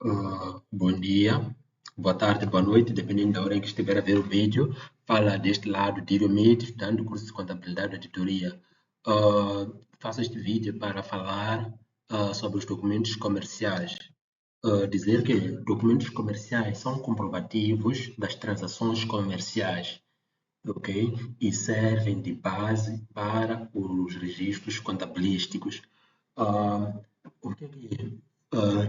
Bom dia, boa tarde, boa noite, dependendo da hora em que estiver a ver o vídeo. Fala deste lado, Dírio Mid, estudante do curso de Contabilidade e Auditoria. Ah, Faço este vídeo para falar sobre os documentos comerciais. Dizer que documentos comerciais são comprovativos das transações comerciais, ok? E servem de base para os registros contabilísticos. Ah, o que é que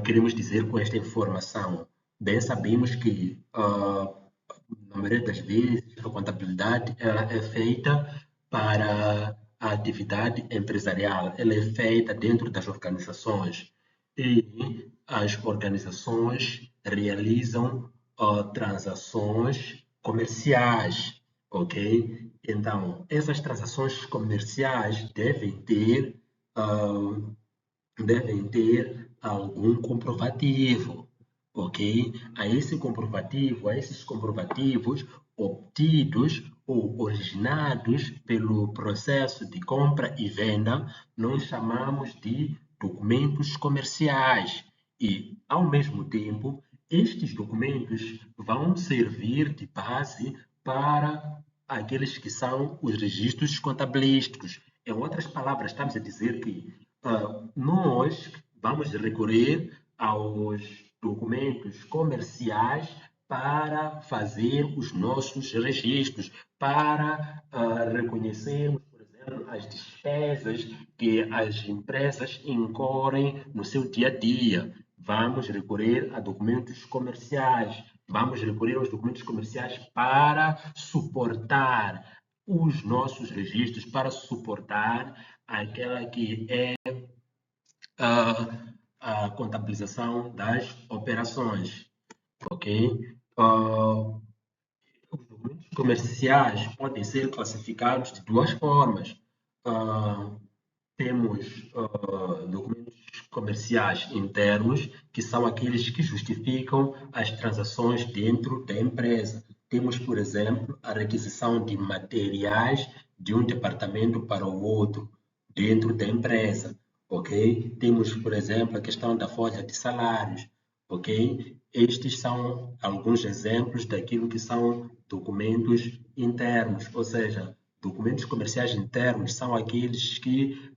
queremos dizer com esta informação? Bem, sabemos que, na maioria das vezes, a contabilidade ela é feita para a atividade empresarial, ela é feita dentro das organizações e as organizações realizam transações comerciais, ok? Então, essas transações comerciais ah, devem ter algum comprovativo, ok? A esses comprovativos obtidos ou originados pelo processo de compra e venda, nós chamamos de documentos comerciais. E, ao mesmo tempo, estes documentos vão servir de base para aqueles que são os registros contabilísticos. Em outras palavras, estamos a dizer que nós vamos recorrer aos documentos comerciais para fazer os nossos registros, para reconhecermos, por exemplo, as despesas que as empresas incorrem no seu dia a dia. Vamos recorrer a documentos comerciais, vamos recorrer aos documentos comerciais para suportar os nossos registros, para suportar aquela que é a contabilização das operações, ok? Os documentos comerciais podem ser classificados de duas formas. Ah, Temos documentos comerciais internos, que são aqueles que justificam as transações dentro da empresa. Temos, por exemplo, a requisição de materiais de um departamento para o outro dentro da empresa, ok? Temos, por exemplo, a questão da folha de salários, ok? Estes são alguns exemplos daquilo que são documentos internos, ou seja, documentos comerciais internos são aqueles que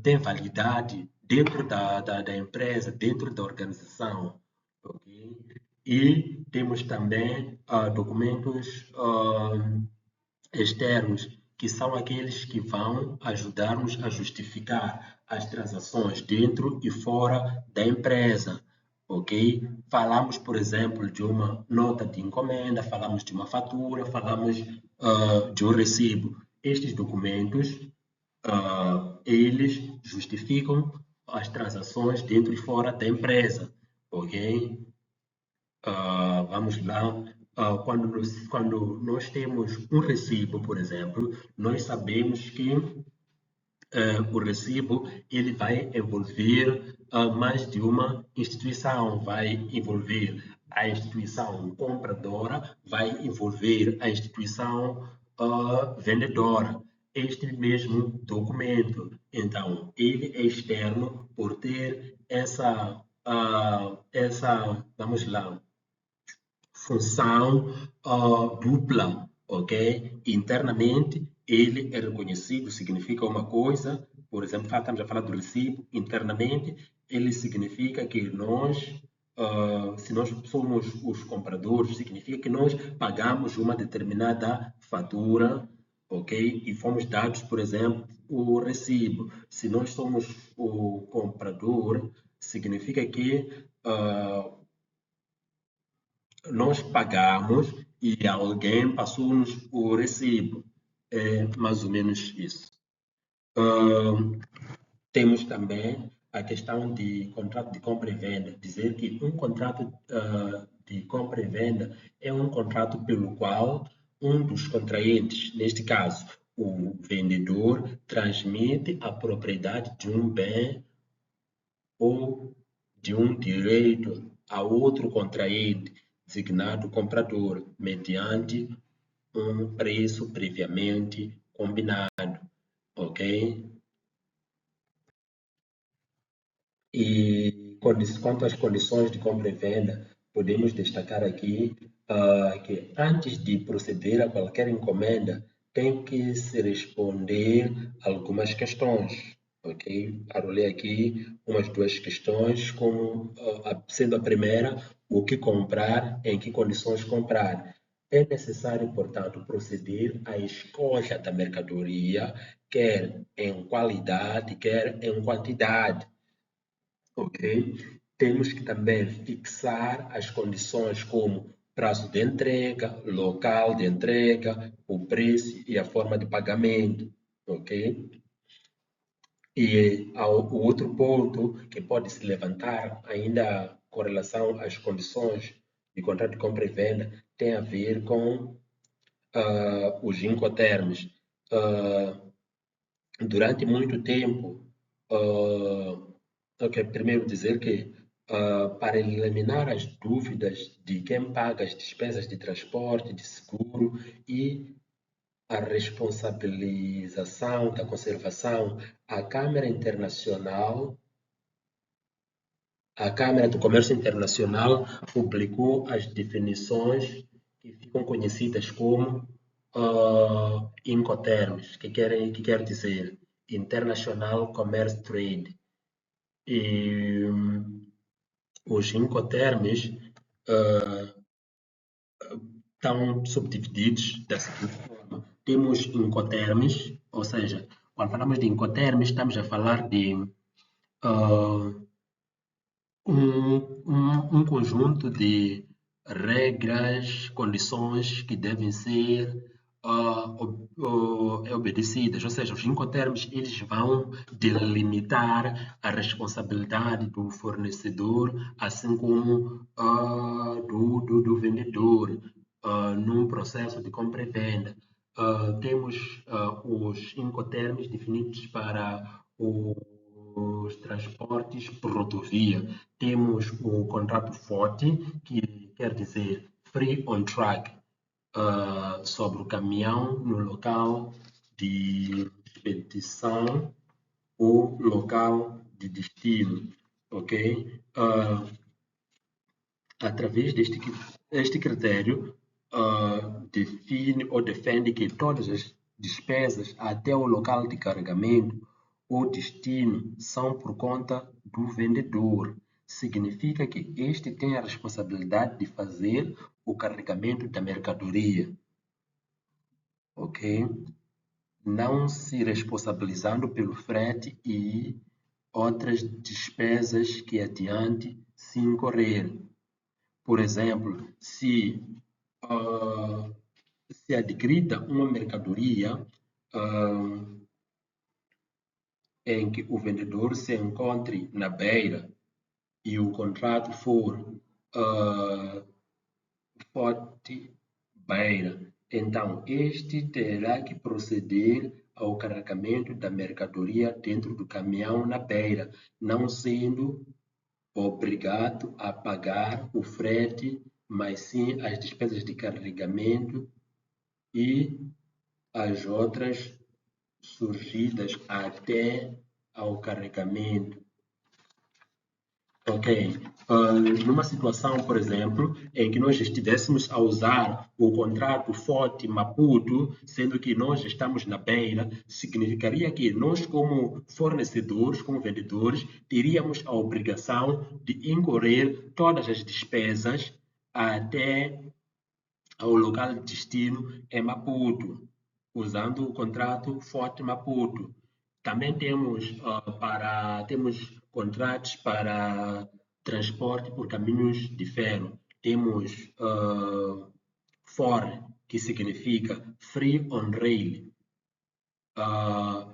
têm validade dentro da empresa, dentro da organização. Ok? E temos também documentos externos, que são aqueles que vão ajudar-nos a justificar as transações dentro e fora da empresa. Ok? Falamos, por exemplo, de uma nota de encomenda, falamos de uma fatura, falamos de um recibo. Estes documentos, eles justificam as transações dentro e fora da empresa, ok? Vamos lá. Quando nós temos um recibo, por exemplo, nós sabemos que o recibo ele vai envolver mais de uma instituição, vai envolver a instituição compradora, vai envolver a instituição vendedora. Este mesmo documento, então, ele é externo por ter vamos lá, função dupla, ok? Internamente, ele é reconhecido, significa uma coisa, por exemplo, estamos a falar do recibo, internamente, ele significa que nós, se nós somos os compradores, significa que nós pagamos uma determinada fatura, ok? E fomos dados, por exemplo, o recibo. Se nós somos o comprador, significa que nós pagamos e alguém passou-nos o recibo. É mais ou menos isso. Temos também a questão de contrato de compra e venda. Dizer que um contrato de compra e venda é um contrato pelo qual um dos contraentes, neste caso o vendedor, transmite a propriedade de um bem ou de um direito a outro contraente, designado comprador, mediante um preço previamente combinado, ok? E quanto às condições de compra e venda, podemos destacar aqui que antes de proceder a qualquer encomenda, tem que se responder algumas questões, ok? Arrolei aqui umas duas questões, como sendo a primeira, o que comprar, em que condições comprar. É necessário, portanto, proceder à escolha da mercadoria, quer em qualidade, quer em quantidade, ok? Temos que também fixar as condições como prazo de entrega, local de entrega, o preço e a forma de pagamento, ok? E o outro ponto que pode se levantar ainda com relação às condições de contrato de compra e venda tem a ver com os incoterms. Ah, Durante muito tempo, eu quero primeiro dizer que, para eliminar as dúvidas de quem paga as despesas de transporte, de seguro e a responsabilização da conservação, a Câmara Internacional, a Câmara do Comércio Internacional publicou as definições que ficam conhecidas como Incoterms, que quer dizer International Commerce Trade. E os Incoterms estão subdivididos da seguinte forma. Temos Incoterms, ou seja, quando falamos de Incoterms, estamos a falar de uh, um conjunto de regras, condições que devem ser obedecidas, ou seja, os incoterms eles vão delimitar a responsabilidade do fornecedor, assim como do vendedor, num processo de compra e venda. Temos os incoterms definidos para os transportes por rodovia. Temos o contrato FOTI, que quer dizer Free on Track, sobre o caminhão no local de expedição ou local de destino, ok? Através este critério, define ou defende que todas as despesas até o local de carregamento ou destino são por conta do vendedor. Significa que este tem a responsabilidade de fazer o carregamento da mercadoria, ok? Não se responsabilizando pelo frete e outras despesas que adiante se incorrer. Por exemplo, se adquirida uma mercadoria em que o vendedor se encontre na beira e o contrato for forte beira, então este terá que proceder ao carregamento da mercadoria dentro do caminhão na beira, não sendo obrigado a pagar o frete, mas sim as despesas de carregamento e as outras surgidas até ao carregamento. Ok. Numa situação, por exemplo, em que nós estivéssemos a usar o contrato Forte Maputo, sendo que nós estamos na beira, significaria que nós, como fornecedores, como vendedores, teríamos a obrigação de incorrer todas as despesas até ao local de destino em Maputo, usando o contrato Forte Maputo. Também temos contratos para transporte por caminhos de ferro. Temos FOR, que significa Free on Rail,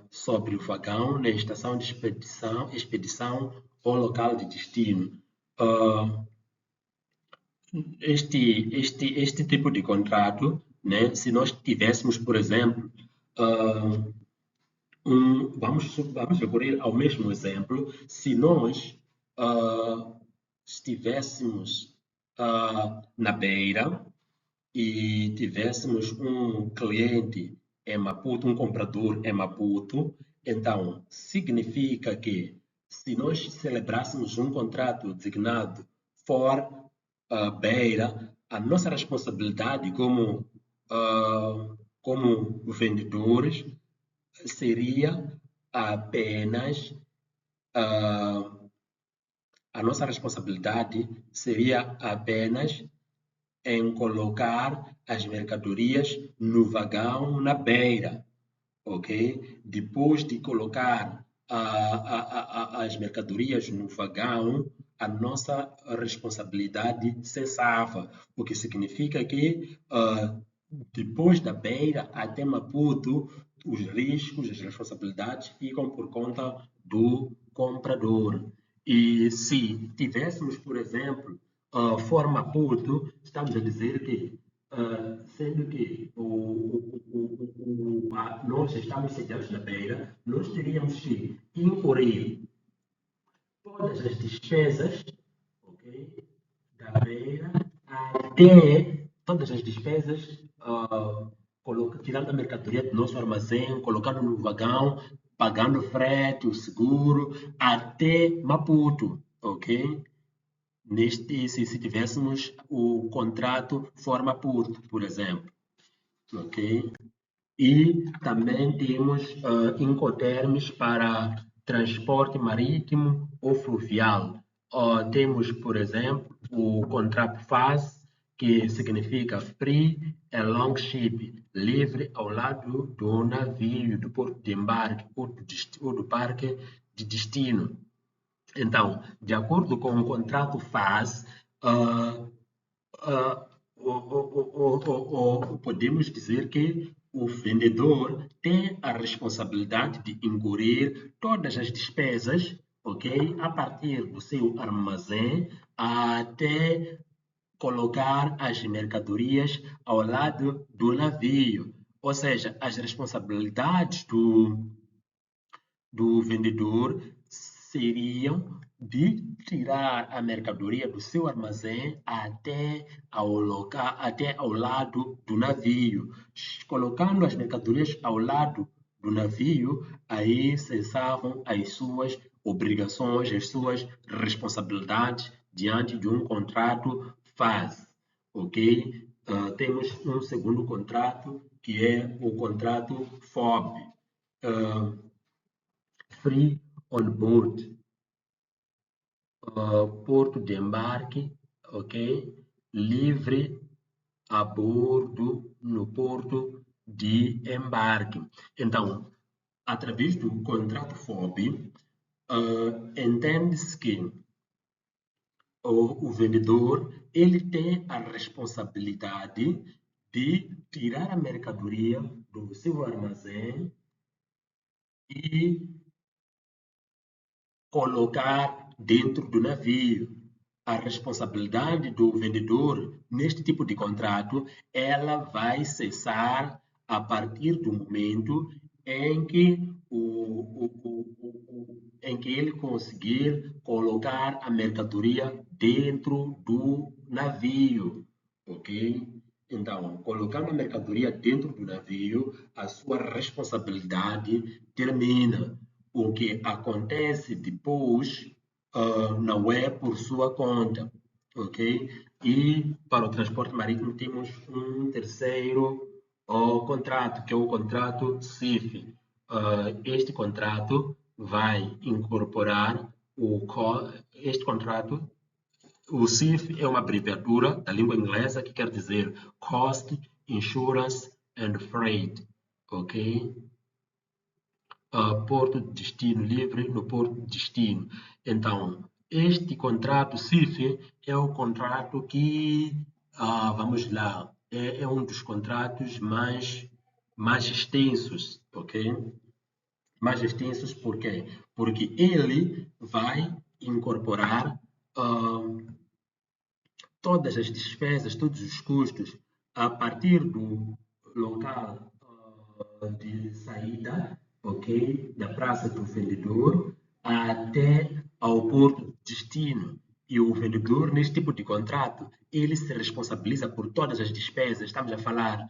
sobre o vagão na estação de expedição ou local de destino. Este tipo de contrato, né, se nós tivéssemos, por exemplo, vamos recorrer ao mesmo exemplo, se nós estivéssemos na beira e tivéssemos um cliente em Maputo, um comprador em Maputo, então significa que se nós celebrássemos um contrato designado for beira, a nossa responsabilidade como vendedores seria apenas a nossa responsabilidade seria apenas em colocar as mercadorias no vagão na beira, ok? Depois de colocar as mercadorias no vagão, a nossa responsabilidade cessava, o que significa que depois da beira até Maputo, os riscos, as responsabilidades ficam por conta do comprador. E se tivéssemos, por exemplo, for Maputo, estamos a dizer que sendo que nós estamos sediados na beira, nós teríamos que incorrer todas as despesas, ok, da beira até todas as despesas, tirando a mercadoria do nosso armazém, colocando no vagão, pagando frete, o seguro, até Maputo, ok? Se tivéssemos o contrato forma por exemplo, ok? E também temos incoterms para transporte marítimo ou fluvial. Temos, por exemplo, o contrato FAS, que significa Free and Long Ship, livre ao lado do navio, do porto de embarque ou do parque de destino. Então, de acordo com o contrato FAS, podemos dizer que o vendedor tem a responsabilidade de incorrer todas as despesas, ok, a partir do seu armazém até colocar as mercadorias ao lado do navio. Ou seja, as responsabilidades do vendedor seriam de tirar a mercadoria do seu armazém até ao lado do navio. Colocando as mercadorias ao lado do navio, aí cessavam as suas obrigações, as suas responsabilidades diante de um contrato FAS, ok? Temos um segundo contrato, que é o contrato FOB, Free on Board, porto de embarque, ok? Livre a bordo no porto de embarque. Então, através do contrato FOB, entende-se que o vendedor ele tem a responsabilidade de tirar a mercadoria do seu armazém e colocar dentro do navio. A responsabilidade do vendedor neste tipo de contrato, ela vai cessar a partir do momento em que em que ele conseguir colocar a mercadoria dentro do navio, ok? Então, colocando a mercadoria dentro do navio, a sua responsabilidade termina. O que acontece depois não é por sua conta, ok? E para o transporte marítimo temos um terceiro contrato, que é o contrato CIF. Este contrato vai incorporar este contrato. O CIF é uma abreviatura da língua inglesa que quer dizer Cost, Insurance and Freight, ok? Porto de destino livre no porto de destino. Então, este contrato CIF é o contrato que, vamos lá, é um dos contratos mais extensos, ok? Mais extensos por quê? Porque ele vai incorporar todas as despesas, todos os custos a partir do local de saída, ok, da praça do vendedor até ao porto de destino. E o vendedor, neste tipo de contrato, ele se responsabiliza por todas as despesas. Estamos a falar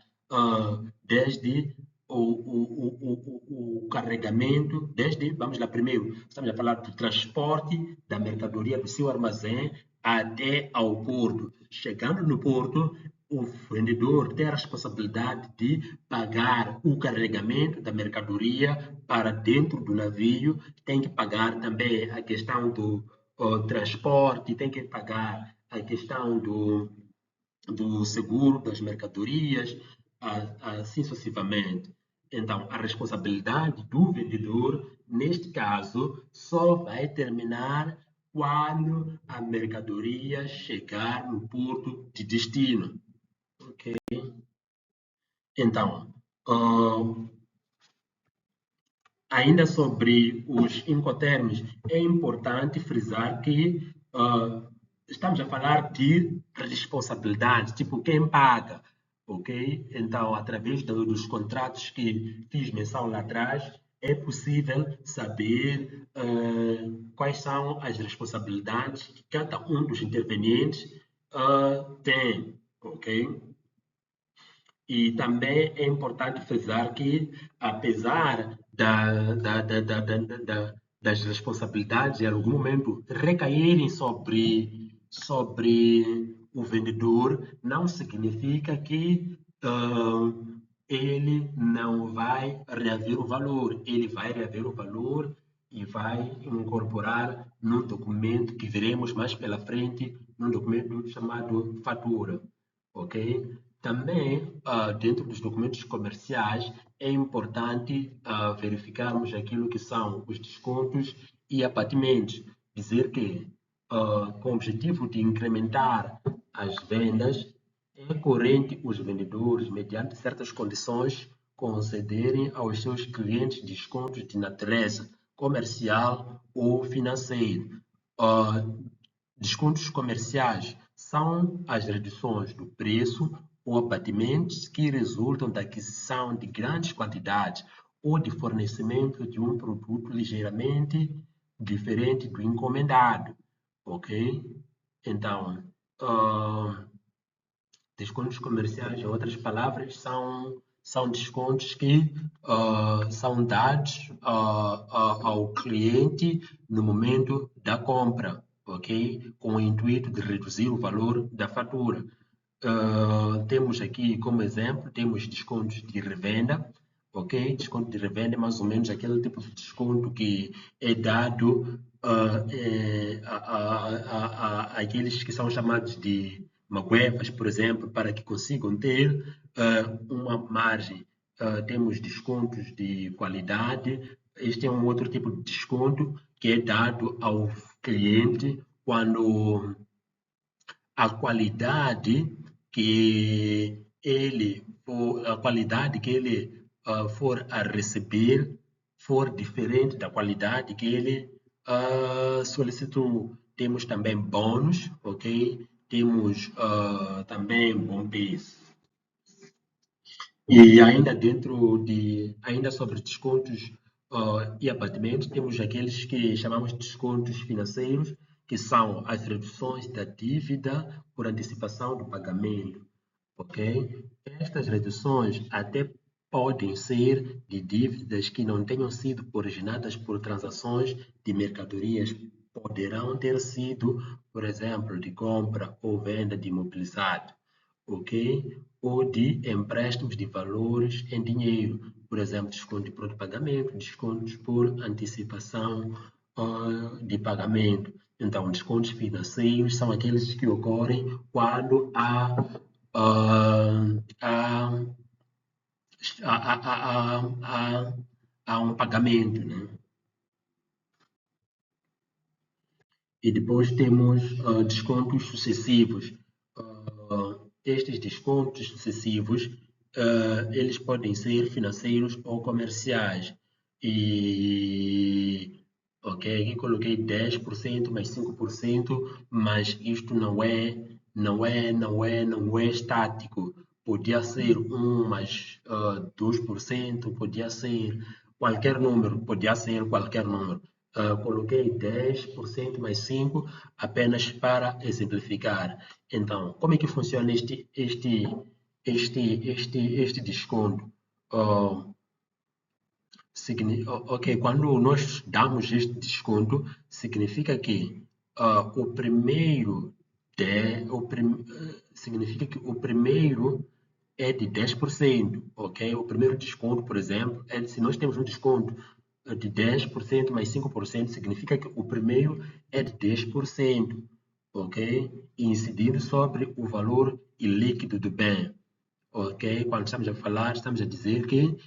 desde o carregamento, vamos lá primeiro, estamos a falar do transporte da mercadoria do seu armazém até ao porto. Chegando no porto, o vendedor tem a responsabilidade de pagar o carregamento da mercadoria para dentro do navio, tem que pagar também a questão do transporte, tem que pagar a questão do seguro das mercadorias, assim sucessivamente. Então, a responsabilidade do vendedor, neste caso, só vai terminar quando a mercadoria chegar no porto de destino. Ok? Então, ainda sobre os incoterms, é importante frisar que estamos a falar de responsabilidade, tipo quem paga, ok? Então, através dos contratos que fiz menção lá atrás, é possível saber quais são as responsabilidades que cada um dos intervenientes tem, ok? E também é importante frisar que, apesar das responsabilidades em algum momento recaírem sobre o vendedor, não significa que ele não vai reaver o valor. Ele vai reaver o valor e vai incorporar num documento que veremos mais pela frente, num documento chamado fatura. Ok? Também, dentro dos documentos comerciais, é importante verificarmos aquilo que são os descontos e abatimentos. Dizer que, com o objetivo de incrementar as vendas, é corrente os vendedores, mediante certas condições, concederem aos seus clientes descontos de natureza comercial ou financeira. Descontos comerciais são as reduções do preço ou abatimentos que resultam da aquisição de grandes quantidades ou de fornecimento de um produto ligeiramente diferente do encomendado, ok? Então, descontos comerciais, em outras palavras, são descontos que são dados ao cliente no momento da compra, ok? Com o intuito de reduzir o valor da fatura. Temos aqui como exemplo, temos descontos de revenda, ok? Desconto de revenda é mais ou menos aquele tipo de desconto que é dado àqueles que são chamados de maguefas, por exemplo, para que consigam ter uma margem. Temos descontos de qualidade. Este é um outro tipo de desconto que é dado ao cliente quando a qualidade que ele for a receber for diferente da qualidade que ele solicitou. Temos também bônus, ok? Temos também bom peso. E ainda sobre descontos e abatimentos, temos aqueles que chamamos de descontos financeiros, que são as reduções da dívida por antecipação do pagamento, ok? Estas reduções até podem ser de dívidas que não tenham sido originadas por transações de mercadorias, poderão ter sido, por exemplo, de compra ou venda de imobilizado, ok? Ou de empréstimos de valores em dinheiro, por exemplo, desconto de pronto pagamento, descontos por antecipação de pagamento. Então, descontos financeiros são aqueles que ocorrem quando há um pagamento, né? E depois temos descontos sucessivos. Estes descontos sucessivos, eles podem ser financeiros ou comerciais. E, ok, aqui coloquei 10% mais 5%, mas isto não é estático. Podia ser 1 mais 2%, podia ser qualquer número, podia ser qualquer número. Coloquei 10% mais 5% apenas para exemplificar. Então, como é que funciona este desconto? Ok, quando nós damos este desconto, significa que o primeiro significa que o primeiro é de 10%, ok? O primeiro desconto, por exemplo, se nós temos um desconto de 10% mais 5%, significa que o primeiro é de 10%, ok? Incidindo sobre o valor ilíquido do bem. Ok? Quando estamos a falar, estamos a dizer que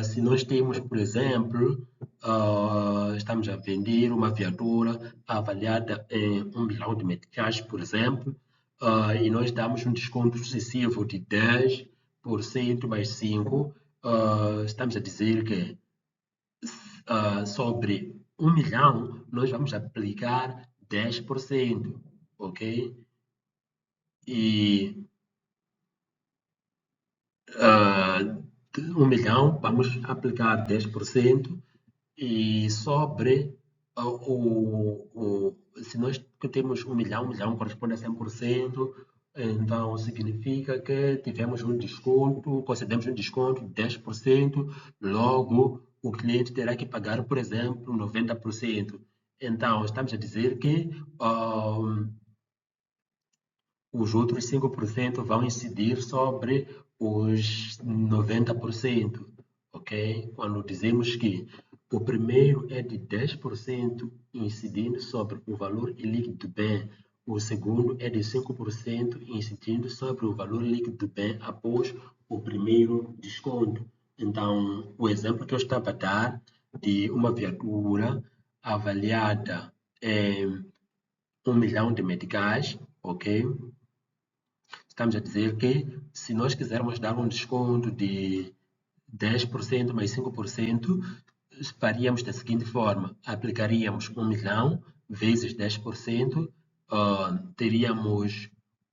se nós temos, por exemplo, estamos a vender uma viatura avaliada em 1 milhão de meticais, por exemplo, e nós damos um desconto sucessivo de 10% mais 5%, estamos a dizer que sobre 1 milhão nós vamos aplicar 10%, ok? E ah, de 1 milhão, vamos aplicar 10% e sobre se nós temos 1 milhão corresponde a 100%, então significa que tivemos um desconto, concedemos um desconto de 10%, logo o cliente terá que pagar, por exemplo, 90%. Então, estamos a dizer que os outros 5% vão incidir sobre os 90%, ok? Quando dizemos que o primeiro é de 10% incidindo sobre o valor líquido do bem, o segundo é de 5% incidindo sobre o valor líquido do bem após o primeiro desconto. Então, o exemplo que eu estava a dar de uma viatura avaliada em 1 milhão de meticais, ok? Estamos a dizer que se nós quisermos dar um desconto de 10% mais 5%, faríamos da seguinte forma: aplicaríamos 1 milhão vezes 10%, teríamos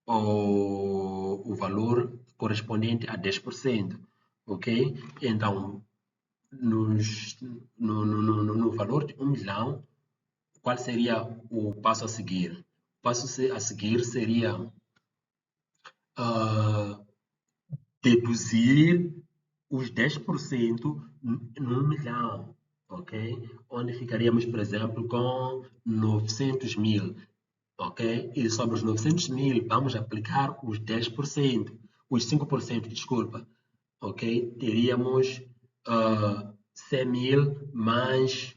o valor correspondente a 10%, ok? Então, no valor de 1 milhão, qual seria o passo a seguir? O passo a seguir seria ah, deduzir os 10% num milhão, ok? Onde ficaríamos, por exemplo, com 900 mil, ok? E sobre os 900 mil, vamos aplicar os 10%, os 5%, desculpa, ok? Teríamos 100 mil mais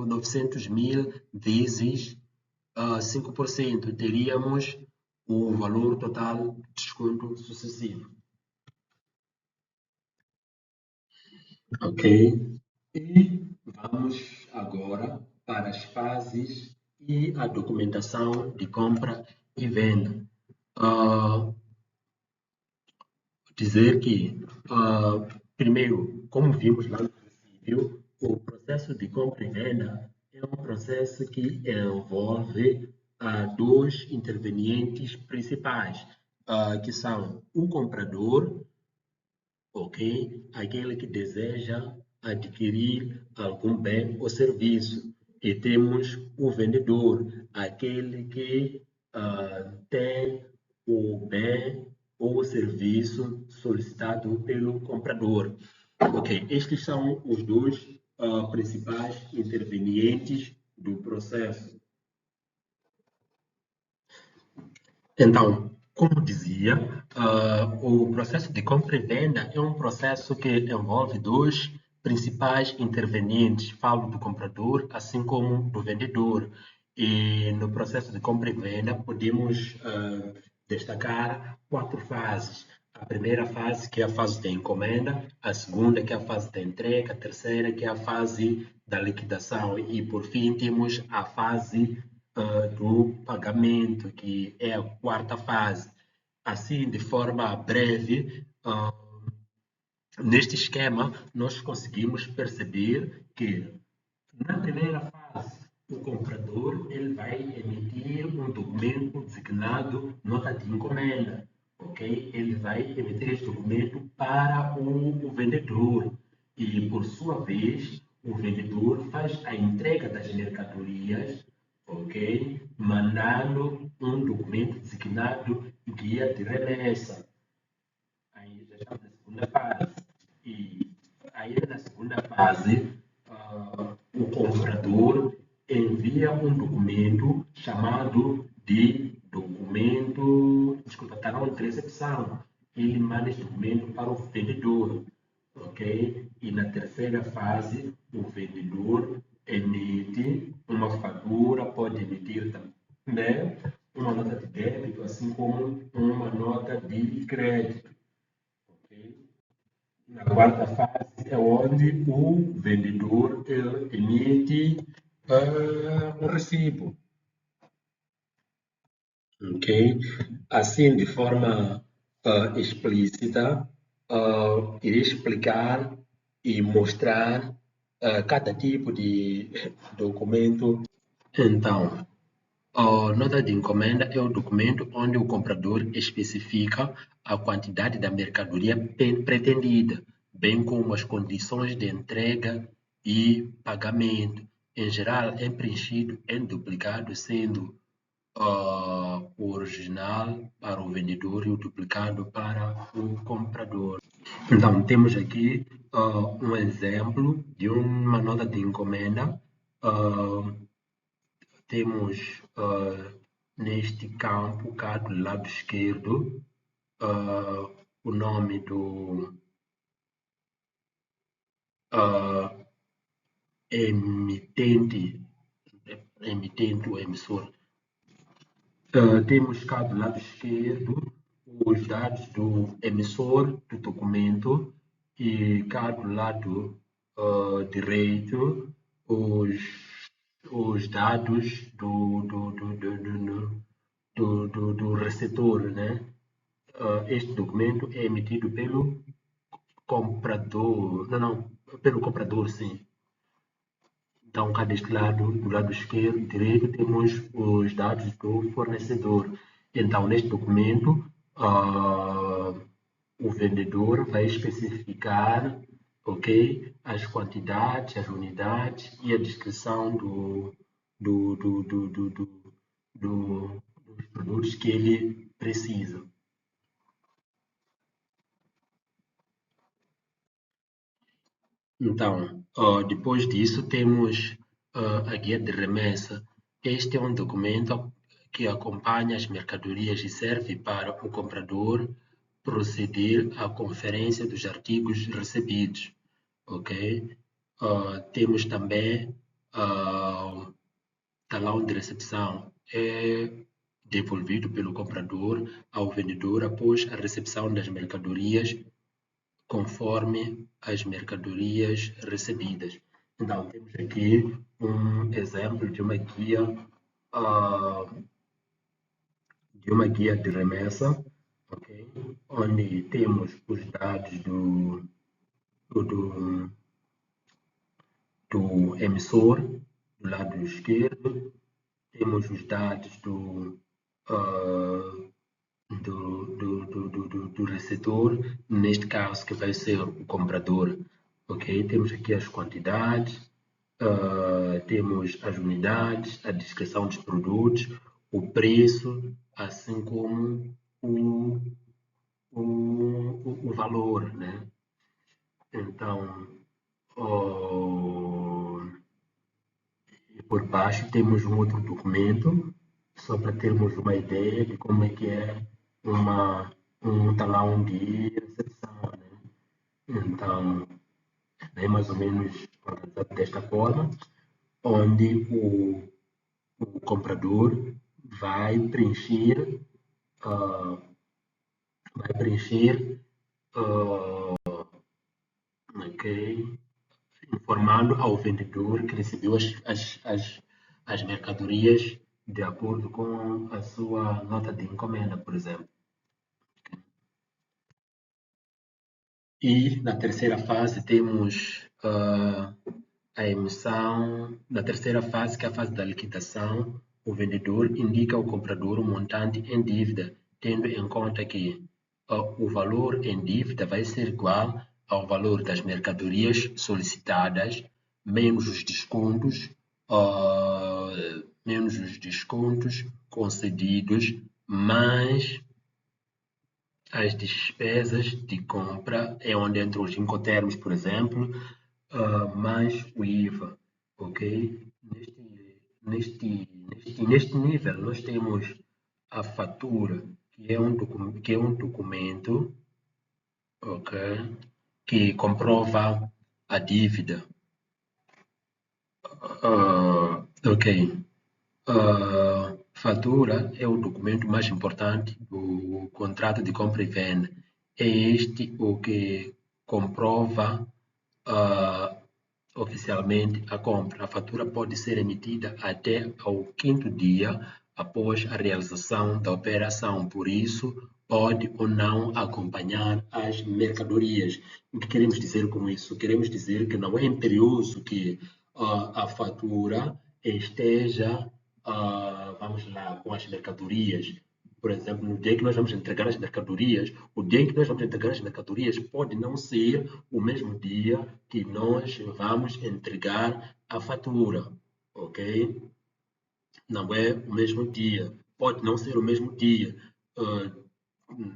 900 mil vezes 5%, teríamos o valor total de desconto sucessivo. Ok? E vamos agora para as fases e a documentação de compra e venda. Dizer que, primeiro, como vimos lá no princípio, o processo de compra e venda é um processo que envolve dois intervenientes principais, que são o comprador, ok? Aquele que deseja adquirir algum bem ou serviço. E temos o vendedor, aquele que tem o bem ou o serviço solicitado pelo comprador. Ok, estes são os dois principais intervenientes do processo. Então, como dizia, o processo de compra e venda é um processo que envolve dois principais intervenientes, falo do comprador, assim como do vendedor. E no processo de compra e venda podemos destacar quatro fases. A primeira fase, que é a fase da encomenda, a segunda, que é a fase da entrega, a terceira, que é a fase da liquidação, e por fim temos a fase do pagamento, que é a quarta fase. Assim, de forma breve, neste esquema, nós conseguimos perceber que na primeira fase, o comprador ele vai emitir um documento designado nota de encomenda, ok? Ele vai emitir este documento para o vendedor e, por sua vez, o vendedor faz a entrega das mercadorias, ok? Mandando um documento designado guia de remessa. Aí já estamos na segunda fase. E aí, na segunda fase, o comprador envia um documento chamado de documento, desculpa, está na recepção. Ele manda esse documento para o vendedor, ok? E na terceira fase, o vendedor emite uma fatura, pode emitir também uma nota de débito, assim como uma nota de crédito, ok? Na quarta fase é onde o vendedor emite um recibo, ok? Assim, de forma explícita, irei explicar e mostrar cada tipo de documento. Então, a nota de encomenda é o documento onde o comprador especifica a quantidade da mercadoria pretendida, bem como as condições de entrega e pagamento. Em geral, é preenchido em duplicado, sendo o original para o vendedor e o duplicado para o comprador. Então, temos aqui um exemplo de uma nota de encomenda. Temos neste campo, cá do lado esquerdo, o nome do emitente, emitente ou emissor. Temos cá do lado esquerdo os dados do emissor do documento e cá do lado direito os dados do receptor, né? Este documento é emitido pelo comprador, não, pelo comprador, sim. Então, cá deste lado, do lado esquerdo, direito, temos os dados do fornecedor. Então, neste documento, o vendedor vai especificar, ok, as quantidades, as unidades e a descrição dos produtos que ele precisa. Então, depois disso, temos a guia de remessa. Este é um documento que acompanha as mercadorias e serve para o comprador proceder à conferência dos artigos recebidos. Ok? Temos também talão de recepção. É devolvido pelo comprador ao vendedor após a recepção das mercadorias conforme as mercadorias recebidas. Então, temos aqui um exemplo de uma guia de remessa, okay? Onde temos os dados do, do emissor, do lado esquerdo, temos os dados do receptor, neste caso que vai ser o comprador. Ok? Temos aqui as quantidades, temos as unidades, a descrição dos produtos, o preço, assim como o valor, né? Então, por baixo temos um outro documento, só para termos uma ideia de como é que é um talão de recepção, né? Então, é mais ou menos organizado desta forma, onde o comprador vai preencher, uh, vai preencher, okay, informando ao vendedor que recebeu as mercadorias de acordo com a sua nota de encomenda, por exemplo. E na terceira fase temos a emissão. Na terceira fase, que é a fase da liquidação, o vendedor indica ao comprador o montante em dívida, tendo em conta que o valor em dívida vai ser igual ao valor das mercadorias solicitadas, menos os descontos, concedidos, mais as despesas de compra, é onde entram os incoterms, por exemplo, mais o IVA, ok? Neste nível, nós temos a fatura, que é um documento, ok? Que comprova a dívida. Ok. Fatura é o documento mais importante do contrato de compra e venda. É este o que comprova oficialmente a compra. A fatura pode ser emitida até ao quinto dia após a realização da operação. Por isso, pode ou não acompanhar as mercadorias. O que queremos dizer com isso? Queremos dizer que não é imperioso que a fatura esteja, vamos lá, com as mercadorias. Por exemplo, no dia em que nós vamos entregar as mercadorias, o dia em que nós vamos entregar as mercadorias pode não ser o mesmo dia que nós vamos entregar a fatura, ok? Não é o mesmo dia, pode não ser o mesmo dia.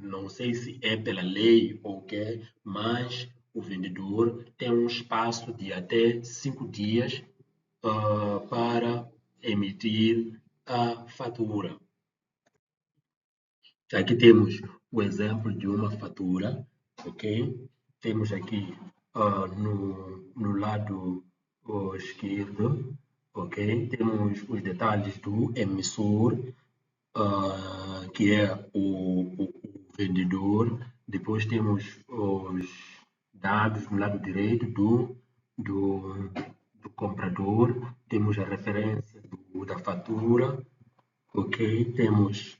Não sei se é pela lei ou o que, mas o vendedor tem um espaço de até 5 dias para emitir a fatura. Aqui temos o exemplo de uma fatura, ok? Temos aqui no lado esquerdo, ok? Temos os detalhes do emissor, que é o vendedor. Depois temos os dados no lado direito do, do comprador. Temos a referência da fatura, ok? Temos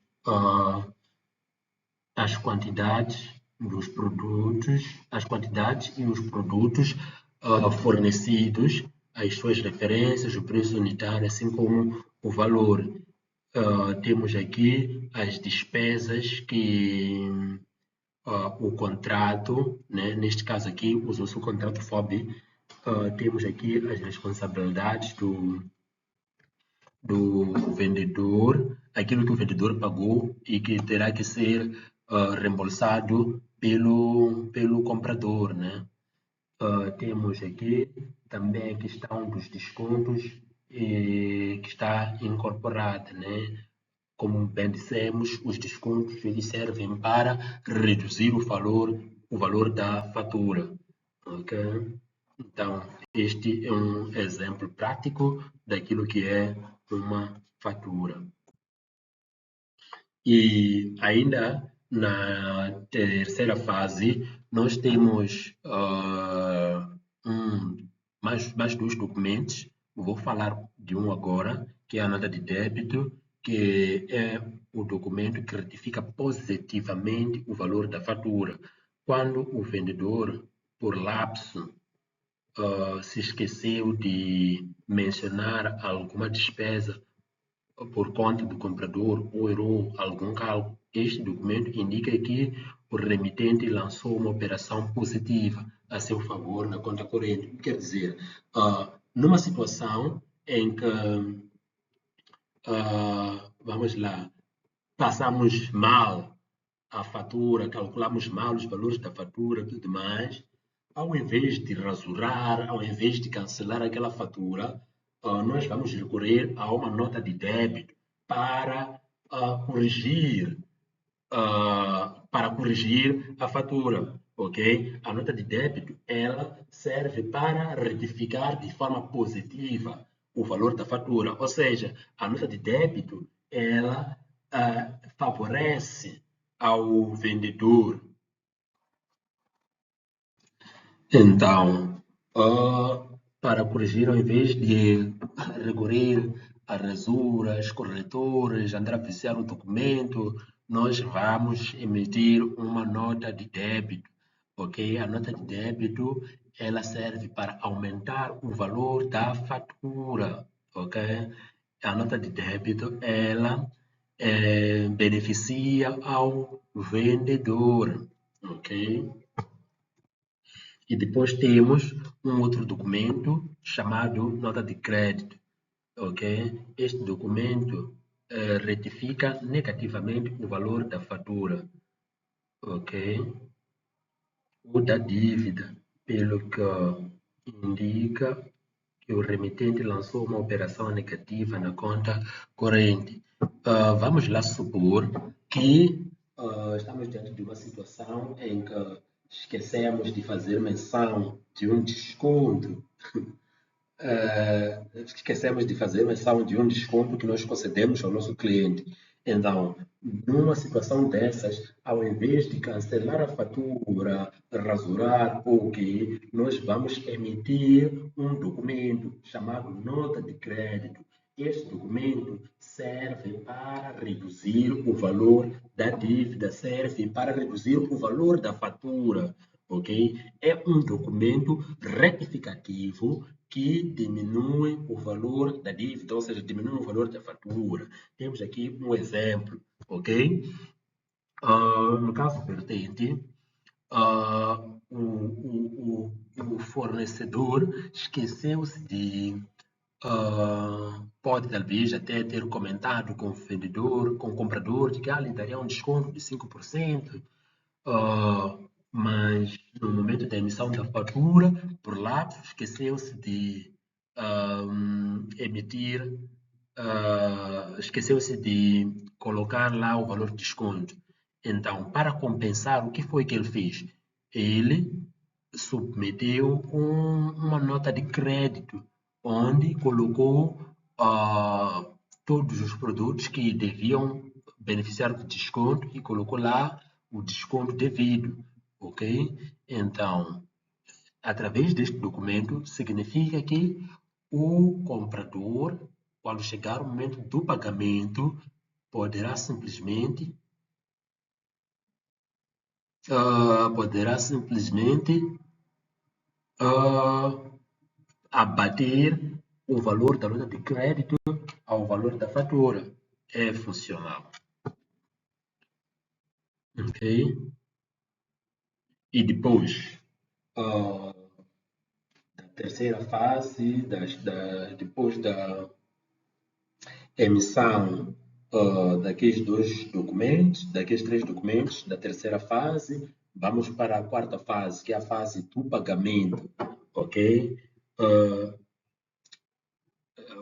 as quantidades dos produtos, as quantidades e os produtos fornecidos, as suas referências, o preço unitário, assim como o valor. Temos aqui as despesas que o contrato, né, neste caso aqui, usou-se o contrato FOB. Temos aqui as responsabilidades do vendedor, aquilo que o vendedor pagou e que terá que ser reembolsado pelo comprador, né? Temos aqui também a questão dos descontos que está incorporada, né? Como bem dissemos, os descontos eles servem para reduzir o valor da fatura, ok? Então, este é um exemplo prático daquilo que é uma fatura. E ainda na terceira fase, nós temos mais dois documentos. Vou falar de um agora, que é a nota de débito, que é o documento que retifica positivamente o valor da fatura. Quando o vendedor, por lapso, se esqueceu de mencionar alguma despesa por conta do comprador ou errou algum cálculo, este documento indica que o remitente lançou uma operação positiva a seu favor na conta corrente. Quer dizer, numa situação em que, vamos lá, passamos mal a fatura, calculamos mal os valores da fatura e tudo mais, ao invés de rasurar, ao invés de cancelar aquela fatura, nós vamos recorrer a uma nota de débito para corrigir a fatura, ok? A nota de débito ela serve para retificar de forma positiva o valor da fatura, ou seja, a nota de débito ela favorece ao vendedor. Então, para corrigir, ao invés de recorrer a rasuras, corretores, andar a viciar o documento, nós vamos emitir uma nota de débito, ok? A nota de débito, ela serve para aumentar o valor da fatura, ok? A nota de débito, ela beneficia ao vendedor, ok? E depois temos um outro documento chamado nota de crédito, ok? Este documento retifica negativamente o valor da fatura. ok? O da dívida, pelo que indica que o remetente lançou uma operação negativa na conta corrente. Vamos lá supor que estamos diante de uma situação em que esquecemos de fazer menção de um desconto. Esquecemos de fazer menção de um desconto que nós concedemos ao nosso cliente. Então, numa situação dessas, ao invés de cancelar a fatura, rasurar ou que nós vamos emitir um documento chamado nota de crédito. Este documento serve para reduzir o valor da dívida, serve para reduzir o valor da fatura, ok? É um documento retificativo que diminui o valor da dívida, ou seja, diminui o valor da fatura. Temos aqui um exemplo, ok? No caso vertente, o fornecedor esqueceu-se de pode talvez até ter comentado com o vendedor, com o comprador, de que lhe daria um desconto de 5%, mas no momento da emissão da fatura, por lapso, esqueceu-se de emitir, esqueceu-se de colocar lá o valor de desconto. Então, para compensar, o que foi que ele fez? Ele submeteu uma nota de crédito, onde colocou todos os produtos que deviam beneficiar do desconto e colocou lá o desconto devido, ok? Então, através deste documento, significa que o comprador, quando chegar o momento do pagamento, poderá simplesmente, ah, abater o valor da nota de crédito ao valor da fatura. É funcional. Ok? E depois, ah, da terceira fase, depois da emissão daqueles três documentos, da terceira fase, vamos para a quarta fase, que é a fase do pagamento. Ok? Ah,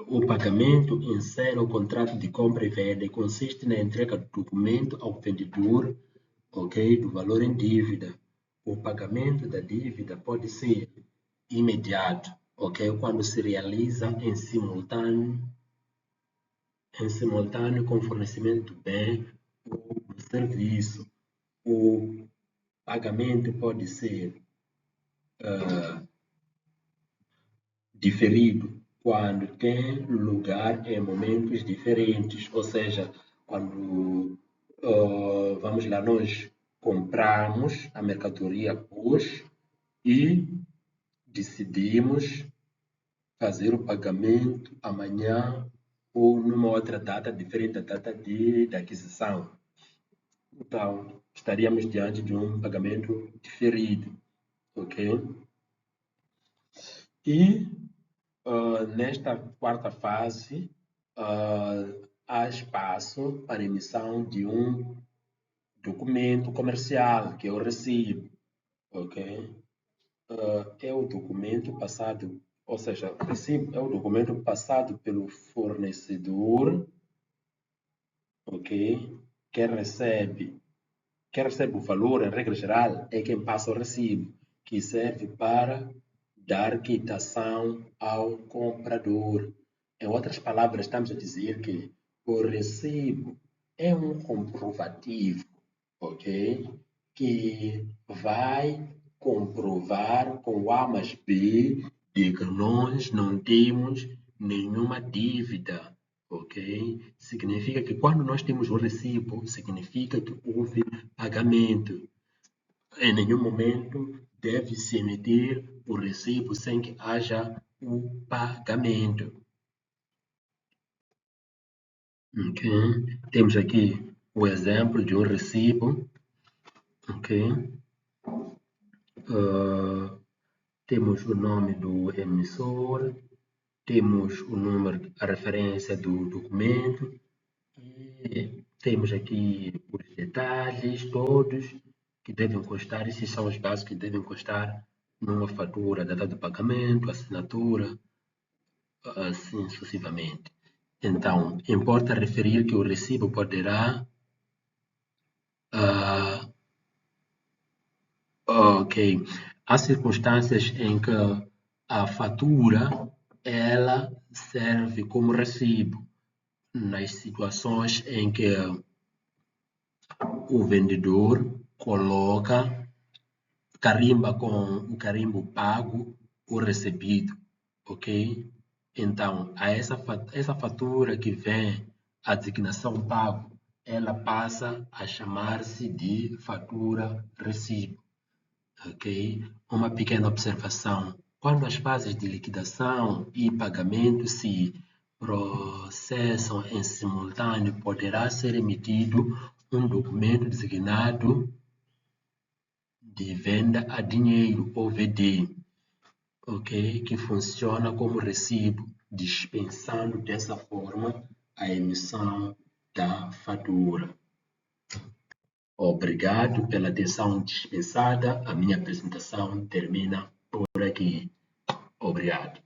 O pagamento insere o contrato de compra e venda e consiste na entrega do documento ao vendedor, ok, do valor em dívida. O pagamento da dívida pode ser imediato, ok, quando se realiza em simultâneo com o fornecimento do bem ou do serviço. O pagamento pode ser diferido quando tem lugar em momentos diferentes, ou seja, quando vamos lá, nós compramos a mercadoria hoje e decidimos fazer o pagamento amanhã ou numa outra data diferente da data da aquisição. Então, estaríamos diante de um pagamento diferido, ok? E nesta quarta fase, há espaço para emissão de um documento comercial, que é o recibo, ok? É o documento passado, ou seja, o recibo é o documento passado pelo fornecedor, ok? Quem recebe o valor, em regra geral, é quem passa o recibo, que serve para dar quitação ao comprador. Em outras palavras, estamos a dizer que o recibo é um comprovativo, ok? Que vai comprovar com A mais B de que nós não temos nenhuma dívida, ok? Significa que quando nós temos o recibo, significa que houve pagamento. Em nenhum momento deve-se emitir o recibo sem que haja o pagamento. Ok? Temos aqui o exemplo de um recibo. Ok? Temos o nome do emissor, temos o número, a referência do documento, e temos aqui os detalhes todos que devem constar, esses são os dados que devem constar numa fatura, data de pagamento, assinatura, assim sucessivamente. Então, importa referir que o recibo poderá ok. Há circunstâncias em que a fatura ela serve como recibo nas situações em que o vendedor coloca, carimba com o carimbo pago ou recebido, ok? Então, essa fatura que vem a designação pago, ela passa a chamar-se de fatura recibo. Ok? Uma pequena observação. Quando as fases de liquidação e pagamento se processam em simultâneo, poderá ser emitido um documento designado de venda a dinheiro, ou VD, ok? Que funciona como recibo, dispensando dessa forma a emissão da fatura. Obrigado pela atenção dispensada. A minha apresentação termina por aqui. Obrigado.